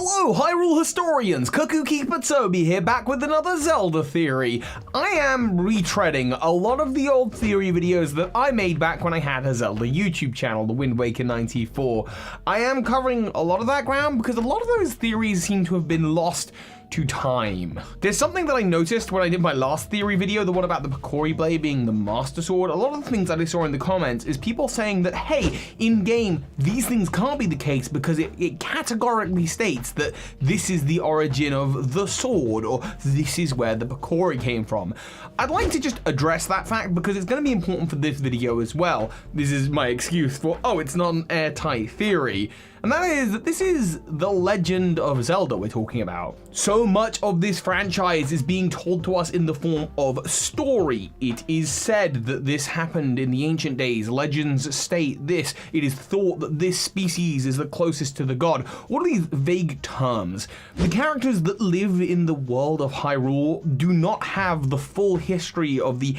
Hello, Hyrule historians! Cuckoo Keeper Toby here, back with another Zelda Theory. I am retreading a lot of the old theory videos that I made back when I had a Zelda YouTube channel, the Wind Waker 94. I am covering a lot of that ground because a lot of those theories seem to have been lost to time. There's something that I noticed when I did my last theory video, the one about the Picori Blade being the Master Sword. A lot of the things that I saw in the comments is people saying that, hey, in-game, these things can't be the case because it categorically states that this is the origin of the sword, or this is where the Picori came from. I'd like to just address that fact because it's going to be important for this video as well. This is my excuse for, oh, it's not an airtight theory. And that is that this is the Legend of Zelda we're talking about. So much of this franchise is being told to us in the form of story. It is said that this happened in the ancient days. Legends state this. It is thought that this species is the closest to the god. All of these vague terms. The characters that live in the world of Hyrule do not have the full history of the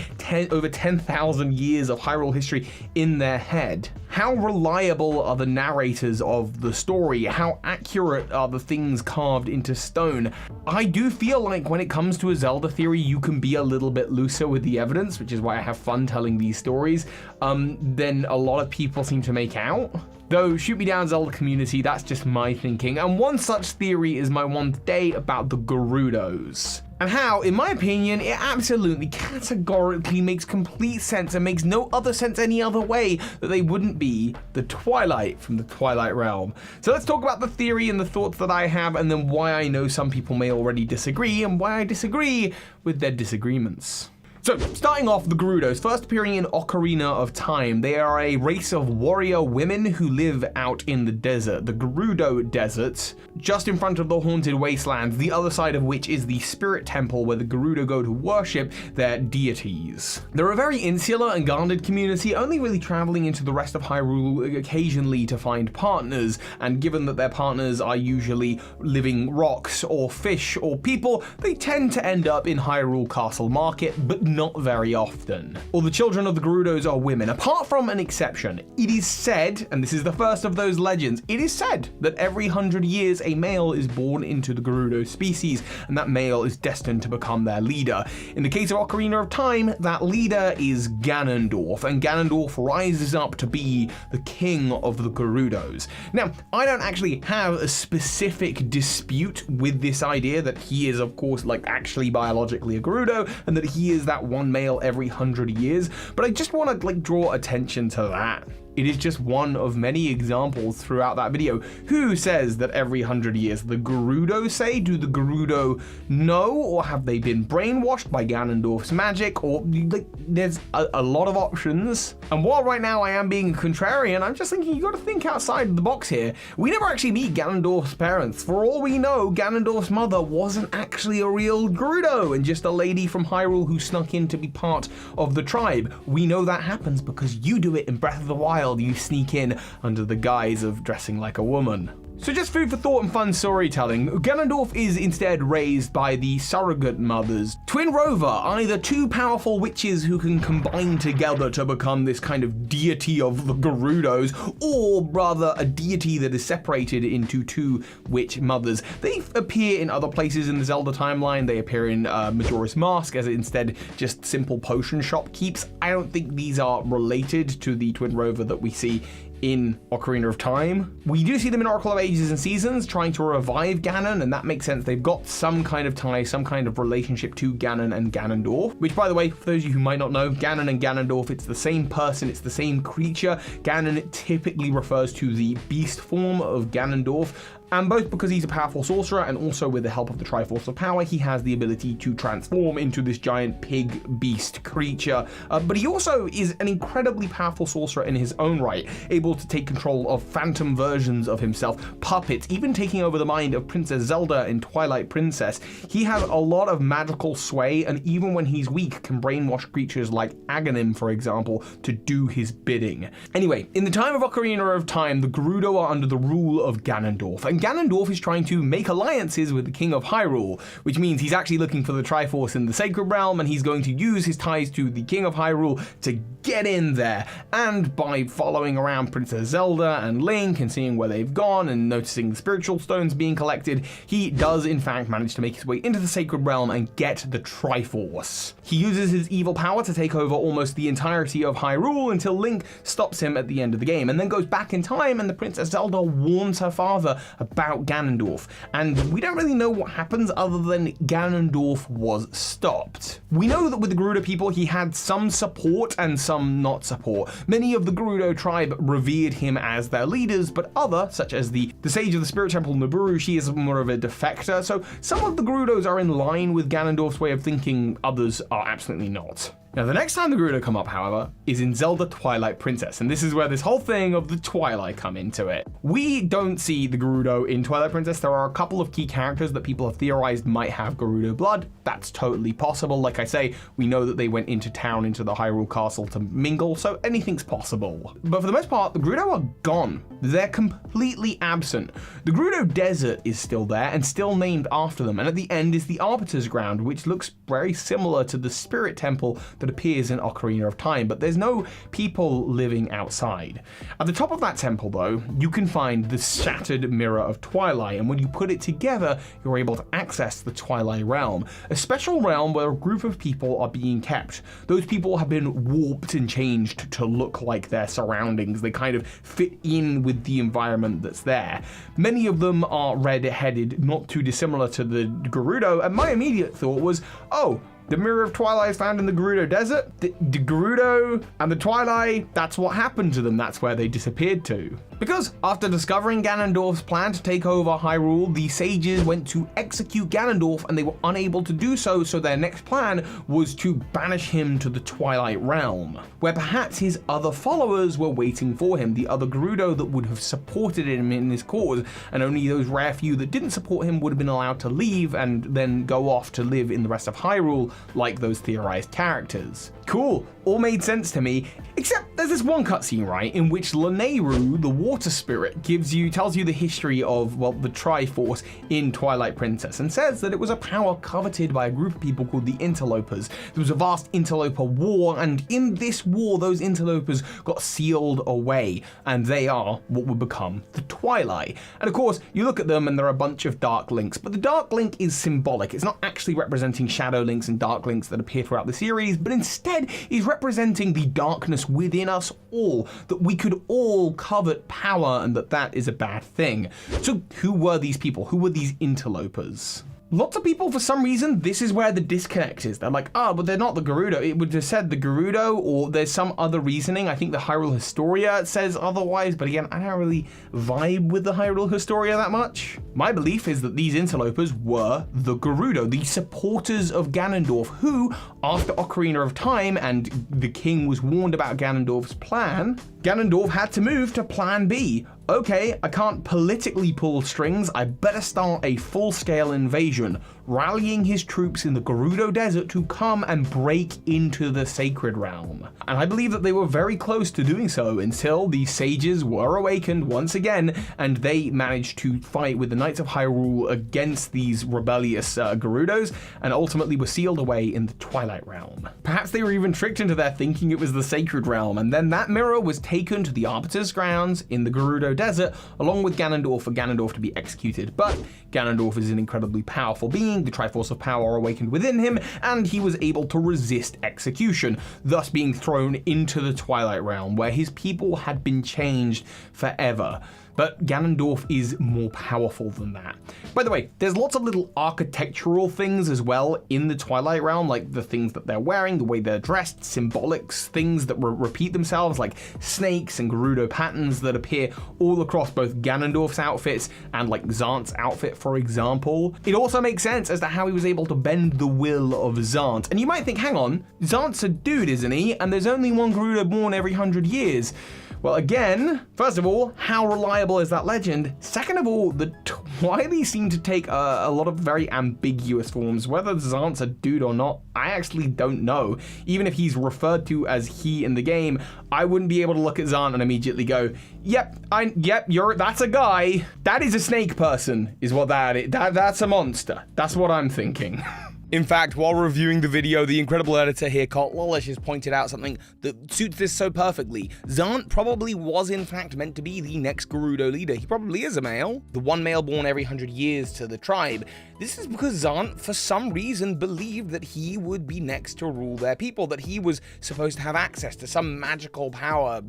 over 10,000 years of Hyrule history in their head. How reliable are the narrators of the story? How accurate are the things carved into stone? I do feel like when it comes to a Zelda theory, you can be a little bit looser with the evidence, which is why I have fun telling these stories, than a lot of people seem to make out. Though, shoot me down, Zelda community, that's just my thinking. And one such theory is my one today about the Gerudos. And how, in my opinion, it absolutely categorically makes complete sense and makes no other sense any other way that they wouldn't be the Twilight from the Twilight realm. So let's talk about the theory and the thoughts that I have, and then why I know some people may already disagree and why I disagree with their disagreements. So, starting off, the Gerudos, first appearing in Ocarina of Time. They are a race of warrior women who live out in the desert, the Gerudo Desert, just in front of the Haunted Wastelands, the other side of which is the Spirit Temple where the Gerudo go to worship their deities. They're a very insular and guarded community, only really traveling into the rest of Hyrule occasionally to find partners, and given that their partners are usually living rocks or fish or people, they tend to end up in Hyrule Castle Market, but not very often. All the children of the Gerudos are women, apart from an exception. It is said, and this is the first of those legends, it is said that every 100 years a male is born into the Gerudo species, and that male is destined to become their leader. In the case of Ocarina of Time, that leader is Ganondorf, and Ganondorf rises up to be the king of the Gerudos. Now, I don't actually have a specific dispute with this idea that he is, of course, like actually biologically a Gerudo, and that he is that one male every 100 years, but I just want to draw attention to that. It is just one of many examples throughout that video. Who says that every 100 years? The Gerudo say? Do the Gerudo know? Or have they been brainwashed by Ganondorf's magic? Or there's a lot of options. And while right now I am being contrarian, I'm just thinking you got to think outside the box here. We never actually meet Ganondorf's parents. For all we know, Ganondorf's mother wasn't actually a real Gerudo and just a lady from Hyrule who snuck in to be part of the tribe. We know that happens because you do it in Breath of the Wild. You sneak in under the guise of dressing like a woman. So just food for thought and fun storytelling, Ganondorf is instead raised by the surrogate mothers, Twin Rover, either two powerful witches who can combine together to become this kind of deity of the Gerudos, or rather a deity that is separated into two witch mothers. They appear in other places in the Zelda timeline. They appear in Majora's Mask as instead just simple potion shop keeps. I don't think these are related to the Twin Rover that we see in Ocarina of Time. We do see them in Oracle of Ages and Seasons trying to revive Ganon, and that makes sense. They've got some kind of tie, some kind of relationship to Ganon and Ganondorf, which, by the way, for those of you who might not know, Ganon and Ganondorf, it's the same person, it's the same creature. Ganon typically refers to the beast form of Ganondorf, and both because he's a powerful sorcerer and also with the help of the Triforce of Power, he has the ability to transform into this giant pig beast creature. But he also is an incredibly powerful sorcerer in his own right, able to take control of phantom versions of himself, puppets, even taking over the mind of Princess Zelda in Twilight Princess. He has a lot of magical sway, and even when he's weak, can brainwash creatures like Aghanim, for example, to do his bidding. Anyway, in the time of Ocarina of Time, the Gerudo are under the rule of Ganondorf, and and Ganondorf is trying to make alliances with the King of Hyrule, which means he's actually looking for the Triforce in the Sacred Realm, and he's going to use his ties to the King of Hyrule to get in there. And by following around Princess Zelda and Link and seeing where they've gone and noticing the spiritual stones being collected, he does in fact manage to make his way into the Sacred Realm and get the Triforce. He uses his evil power to take over almost the entirety of Hyrule until Link stops him at the end of the game, and then goes back in time and the Princess Zelda warns her father about Ganondorf. And we don't really know what happens other than Ganondorf was stopped. We know that with the Gerudo people he had some support and some not support. Many of the Gerudo tribe revered him as their leaders, but other, such as the Sage of the Spirit Temple Naburu, she is more of a defector, so some of the Gerudos are in line with Ganondorf's way of thinking, others are absolutely not. Now, the next time the Gerudo come up, however, is in Zelda Twilight Princess, and this is where this whole thing of the Twilight come into it. We don't see the Gerudo in Twilight Princess. There are a couple of key characters that people have theorized might have Gerudo blood. That's totally possible. Like I say, we know that they went into town, into the Hyrule Castle to mingle, so anything's possible. But for the most part, the Gerudo are gone. They're completely absent. The Gerudo Desert is still there and still named after them, and at the end is the Arbiter's Ground, which looks very similar to the Spirit Temple that appears in Ocarina of Time, but there's no people living outside. At the top of that temple, though, you can find the Shattered Mirror of Twilight, and when you put it together, you're able to access the Twilight Realm, a special realm where a group of people are being kept. Those people have been warped and changed to look like their surroundings. They kind of fit in with the environment that's there. Many of them are red-headed, not too dissimilar to the Gerudo, and my immediate thought was, oh, the Mirror of Twilight is found in the Gerudo Desert. The Gerudo and the Twilight, that's what happened to them. That's where they disappeared to. Because after discovering Ganondorf's plan to take over Hyrule, the sages went to execute Ganondorf and they were unable to do so, so their next plan was to banish him to the Twilight Realm, where perhaps his other followers were waiting for him, the other Gerudo that would have supported him in his cause, and only those rare few that didn't support him would have been allowed to leave and then go off to live in the rest of Hyrule, like those theorized characters. Cool, all made sense to me, except there's this one cutscene, right, in which Lanayru, the water spirit, tells you the history of, well, the Triforce in Twilight Princess, and says that it was a power coveted by a group of people called the Interlopers. There was a vast interloper war, and in this war, those interlopers got sealed away, and they are what would become the Twilight. And of course, you look at them and there are a bunch of Dark Links, but the Dark Link is symbolic. It's not actually representing Shadow Links and Dark Links that appear throughout the series, but instead is representing the darkness within us all, that we could all covet power and that is a bad thing. So who were these people? Who were these interlopers? Lots of people, for some reason, this is where the disconnect is. They're like, oh, but they're not the Gerudo. It would have said the Gerudo, or there's some other reasoning. I think the Hyrule Historia says otherwise, but again, I don't really vibe with the Hyrule Historia that much. My belief is that these interlopers were the Gerudo, the supporters of Ganondorf, who, after Ocarina of Time and the king was warned about Ganondorf's plan, Ganondorf had to move to Plan B. Okay, I can't politically pull strings, I better start a full-scale invasion, rallying his troops in the Gerudo Desert to come and break into the Sacred Realm. And I believe that they were very close to doing so until the sages were awakened once again, and they managed to fight with the Knights of Hyrule against these rebellious Gerudos, and ultimately were sealed away in the Twilight Realm. Perhaps they were even tricked into their thinking it was the Sacred Realm, and then that mirror was taken to the Arbiter's Grounds in the Gerudo Desert, along with Ganondorf, for Ganondorf to be executed. But Ganondorf is an incredibly powerful being, the Triforce of Power awakened within him, and he was able to resist execution, thus being thrown into the Twilight Realm, where his people had been changed forever. But Ganondorf is more powerful than that. By the way, there's lots of little architectural things as well in the Twilight Realm, like the things that they're wearing, the way they're dressed, symbolics, things that repeat themselves, like snakes and Gerudo patterns that appear all across both Ganondorf's outfits and like Zant's outfit, for example. It also makes sense as to how he was able to bend the will of Zant. And you might think, hang on, Zant's a dude, isn't he? And there's only one Gerudo born every 100 years. Well, again, first of all, how reliable is that legend? Second of all, the Twili seem to take a lot of very ambiguous forms. Whether Zant's a dude or not, I actually don't know. Even if he's referred to as he in the game, I wouldn't be able to look at Zant and immediately go, yep, that's a guy. That is a snake person, is what that is. That's a monster. That's what I'm thinking. In fact, while reviewing the video, the incredible editor here, Colt Lawless, has pointed out something that suits this so perfectly. Zant probably was in fact meant to be the next Gerudo leader. He probably is a male, the one male born every 100 years to the tribe. This is because Zant, for some reason, believed that he would be next to rule their people, that he was supposed to have access to some magical power,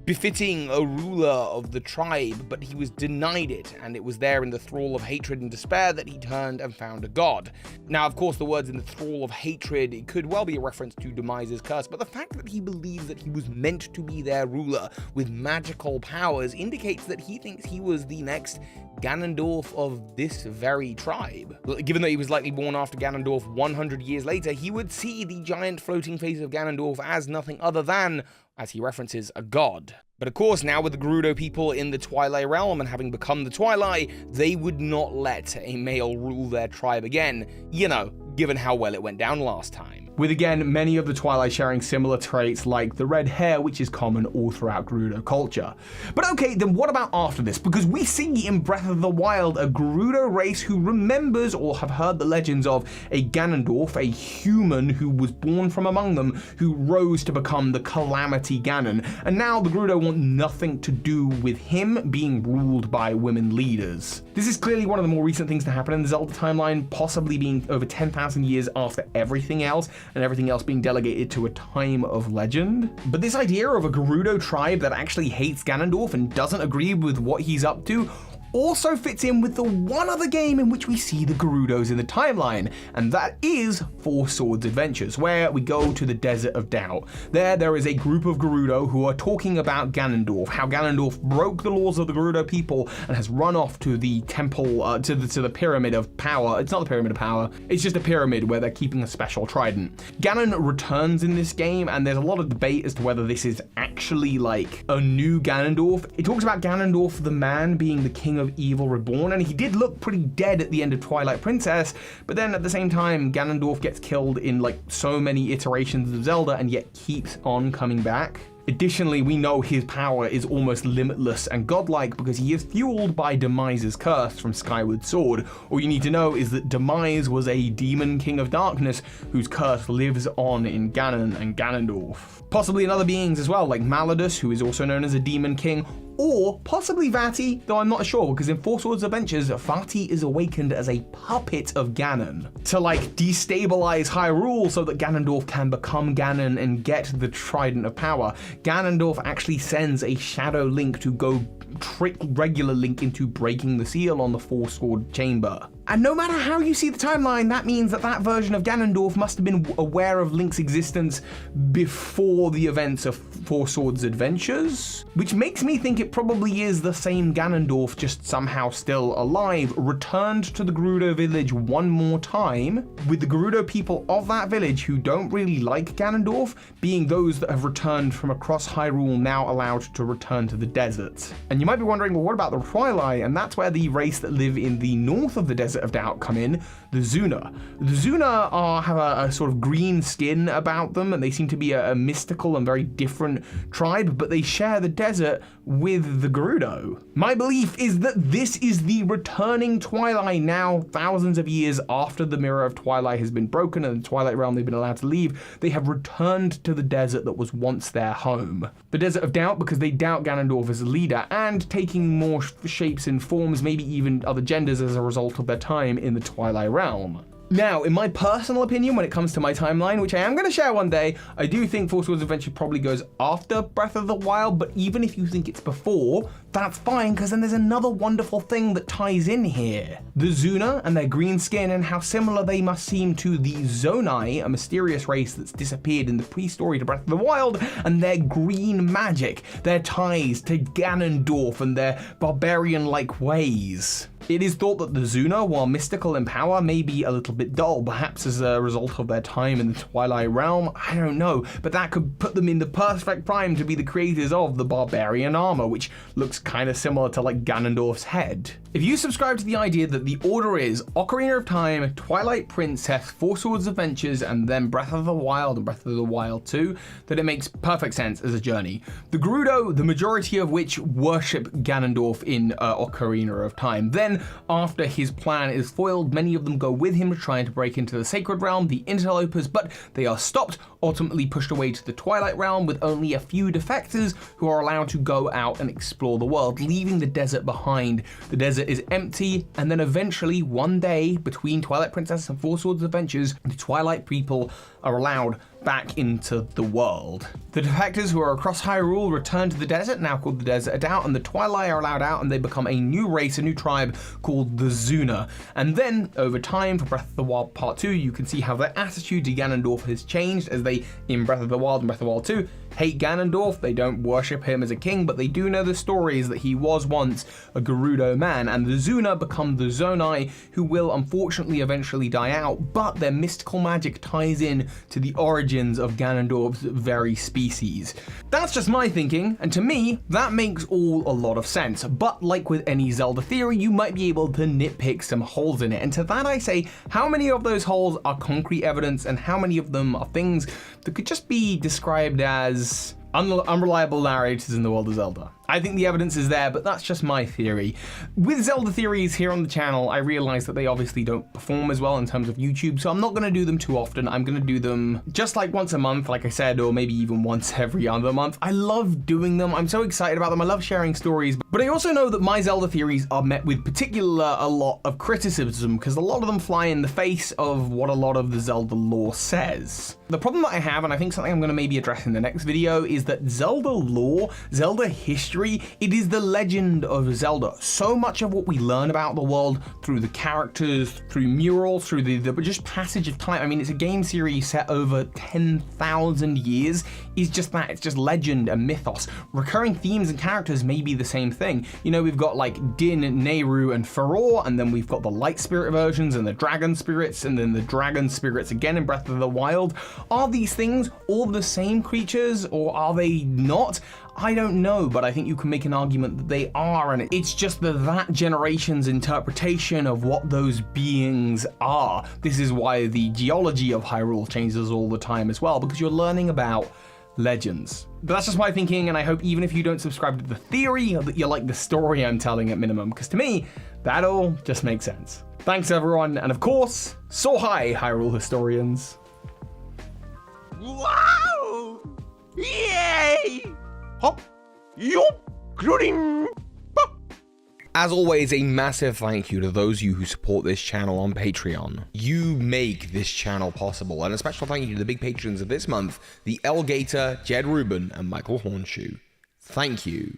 befitting a ruler of the tribe, but he was denied it, and it was there in the thrall of hatred and despair that he turned and found a god. Now, of course, the words in the thrall of hatred, it could well be a reference to Demise's curse, but the fact that he believes that he was meant to be their ruler with magical powers indicates that he thinks he was the next Ganondorf of this very tribe. Given that he was likely born after Ganondorf 100 years later, he would see the giant floating face of Ganondorf as nothing other than, as he references, a god. But of course, now with the Gerudo people in the Twilight realm and having become the Twilight, they would not let a male rule their tribe again, you know, given how well it went down last time. With again, many of the Twilight sharing similar traits like the red hair, which is common all throughout Gerudo culture. But okay, then what about after this? Because we see in Breath of the Wild a Gerudo race who remembers or have heard the legends of a Ganondorf, a human who was born from among them, who rose to become the Calamity Ganon. And now the Gerudo want nothing to do with him being ruled by women leaders. This is clearly one of the more recent things to happen in the Zelda timeline, possibly being over 10,000 years after everything else, and everything else being delegated to a time of legend. But this idea of a Gerudo tribe that actually hates Ganondorf and doesn't agree with what he's up to also fits in with the one other game in which we see the Gerudos in the timeline, and that is Four Swords Adventures, where we go to the Desert of Doubt. There is a group of Gerudo who are talking about Ganondorf, how Ganondorf broke the laws of the Gerudo people and has run off to the temple, to the Pyramid of Power. It's not the Pyramid of Power, it's just a pyramid where they're keeping a special trident. Ganon returns in this game, and there's a lot of debate as to whether this is actually like a new Ganondorf. It talks about Ganondorf the man being the king of evil reborn, and he did look pretty dead at the end of Twilight Princess, but then at the same time Ganondorf gets killed in like so many iterations of Zelda and yet keeps on coming back. Additionally, we know his power is almost limitless and godlike because he is fueled by Demise's curse from Skyward Sword. All you need to know is that Demise was a demon king of darkness whose curse lives on in Ganon and Ganondorf. Possibly in other beings as well, like Malladus, who is also known as a demon king, or possibly Vati, though I'm not sure, because in Four Swords Adventures, Vati is awakened as a puppet of Ganon to like destabilize Hyrule so that Ganondorf can become Ganon and get the Trident of Power. Ganondorf actually sends a Shadow Link to go trick regular Link into breaking the seal on the Four Sword Chamber. And no matter how you see the timeline, that means that that version of Ganondorf must have been aware of Link's existence before the events of Four Swords Adventures, which makes me think it probably is the same Ganondorf, just somehow still alive, returned to the Gerudo village one more time, with the Gerudo people of that village who don't really like Ganondorf being those that have returned from across Hyrule, now allowed to return to the desert. And you might be wondering, well, what about the Twilight? And that's where the race that live in the north of the Desert of Doubt come in, the Zuna. The Zuna have a sort of green skin about them, and they seem to be a mystical and very different tribe, but they share the desert with the Gerudo. My belief is that this is the returning Twilight now, thousands of years after the Mirror of Twilight has been broken and the Twilight Realm they've been allowed to leave. They have returned to the desert that was once their home. The Desert of Doubt because they doubt Ganondorf as a leader, and taking more shapes and forms, maybe even other genders as a result of their time in the Twilight Realm. Now, in my personal opinion, when it comes to my timeline, which I am going to share one day, I do think Four Swords Adventure probably goes after Breath of the Wild, but even if you think it's before, that's fine, because then there's another wonderful thing that ties in here. The Zuna and their green skin and how similar they must seem to the Zonai, a mysterious race that's disappeared in the pre-story to Breath of the Wild, and their green magic, their ties to Ganondorf and their barbarian-like ways. It is thought that the Zuna, while mystical in power, may be a little bit dull, perhaps as a result of their time in the Twilight realm. I don't know, but that could put them in the perfect prime to be the creators of the barbarian armor, which looks kind of similar to like Ganondorf's head. If you subscribe to the idea that the order is Ocarina of Time, Twilight Princess, Four Swords Adventures, and then Breath of the Wild and Breath of the Wild 2, then it makes perfect sense as a journey. The Gerudo, the majority of which worship Ganondorf in Ocarina of Time. Then, after his plan is foiled, many of them go with him trying to break into the Sacred Realm, the Interlopers, but they are stopped, ultimately pushed away to the Twilight Realm with only a few defectors who are allowed to go out and explore the world, leaving the desert behind. The desert is empty, and then eventually, one day, between Twilight Princess and Four Swords Adventures, the Twilight people are allowed back into the world. The defectors who are across Hyrule return to the desert, now called the Desert Adult, and the Twilight are allowed out and they become a new race, a new tribe called the Zuna. And then, over time, for Breath of the Wild Part 2, you can see how their attitude to Ganondorf has changed as they, in Breath of the Wild and Breath of the Wild 2, hate Ganondorf. They don't worship him as a king, but they do know the stories that he was once a Gerudo man, and the Zuna become the Zonai, who will unfortunately eventually die out, but their mystical magic ties in to the origins of Ganondorf's very species. That's just my thinking, and to me, that makes all a lot of sense, but like with any Zelda theory, you might be able to nitpick some holes in it, and to that I say, how many of those holes are concrete evidence, and how many of them are things that could just be described as unreliable narrators in the world of Zelda? I think the evidence is there, but that's just my theory. With Zelda theories here on the channel, I realize that they obviously don't perform as well in terms of YouTube, so I'm not going to do them too often. I'm going to do them just like once a month, like I said, or maybe even once every other month. I love doing them. I'm so excited about them. I love sharing stories, but I also know that my Zelda theories are met with a lot of criticism, because a lot of them fly in the face of what a lot of the Zelda lore says. The problem that I have, and I think something I'm going to maybe address in the next video, is that Zelda lore, Zelda history, it is the legend of Zelda. So much of what we learn about the world through the characters, through murals, through the just passage of time. I mean, it's a game series set over 10,000 years. Is just that. It's just legend and mythos. Recurring themes and characters may be the same thing. You know, we've got like Din, Nehru, and Farore, and then we've got the light spirit versions and the dragon spirits, and then the dragon spirits again in Breath of the Wild. Are these things all the same creatures, or are they not? I don't know, but I think you can make an argument that they are, and it's just that generation's interpretation of what those beings are. This is why the geology of Hyrule changes all the time as well, because you're learning about legends. But that's just my thinking, and I hope even if you don't subscribe to the theory, that you like the story I'm telling at minimum, because to me, that all just makes sense. Thanks everyone, and of course, so hi Hyrule historians. Wow! Yay! Hop! Yup! Including... As always, a massive thank you to those of you who support this channel on Patreon. You make this channel possible, and a special thank you to the big patrons of this month, the Elgator, Jed Rubin, and Michael Hornshoe. Thank you.